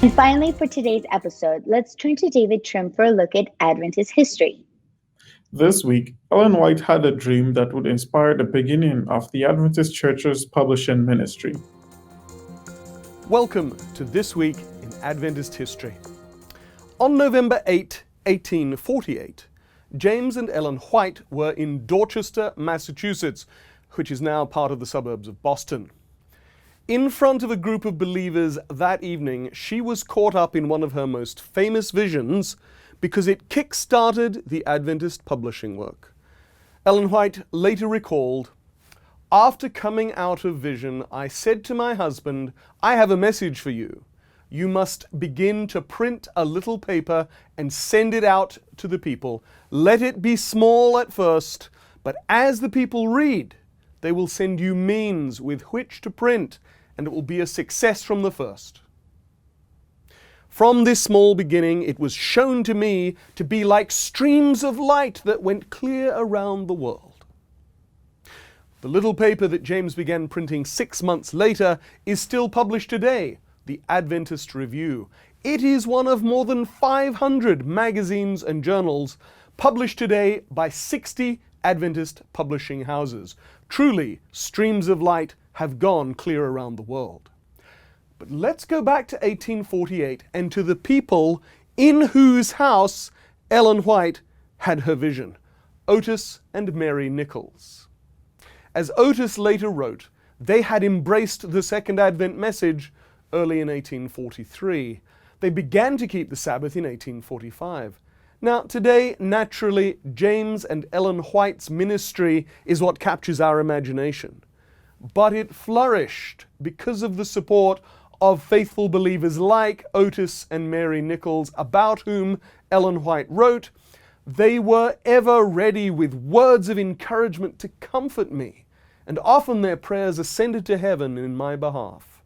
And finally, for today's episode, let's turn to David Trim for a look at Adventist history. This week, Ellen White had a dream that would inspire the beginning of the Adventist Church's publishing ministry. Welcome to This Week in Adventist History. On November 8, 1848, James and Ellen White were in Dorchester, Massachusetts, which is now part of the suburbs of Boston. In front of a group of believers that evening, she was caught up in one of her most famous visions because it kickstarted the Adventist publishing work. Ellen White later recalled, "After coming out of vision, I said to my husband, 'I have a message for you. You must begin to print a little paper and send it out to the people. Let it be small at first, but as the people read, they will send you means with which to print, and it will be a success from the first.' From this small beginning, it was shown to me to be like streams of light that went clear around the world." The little paper that James began printing 6 months later is still published today, the Adventist Review. It is one of more than 500 magazines and journals published today by 60 Adventist publishing houses. Truly, streams of light have gone clear around the world. But let's go back to 1848 and to the people in whose house Ellen White had her vision, Otis and Mary Nichols. As Otis later wrote, they had embraced the Second Advent message early in 1843. They began to keep the Sabbath in 1845. Now, today, naturally, James and Ellen White's ministry is what captures our imagination. But it flourished because of the support of faithful believers like Otis and Mary Nichols, about whom Ellen White wrote, "They were ever ready with words of encouragement to comfort me, and often their prayers ascended to heaven in my behalf."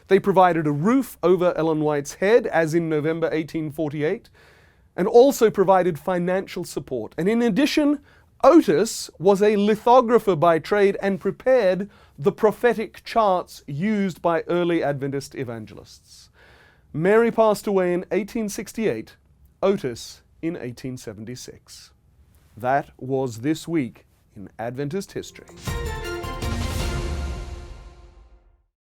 They provided a roof over Ellen White's head, as in November 1848, and also provided financial support. And in addition, Otis was a lithographer by trade and prepared the prophetic charts used by early Adventist evangelists. Mary passed away in 1868, Otis in 1876. That was This Week in Adventist History.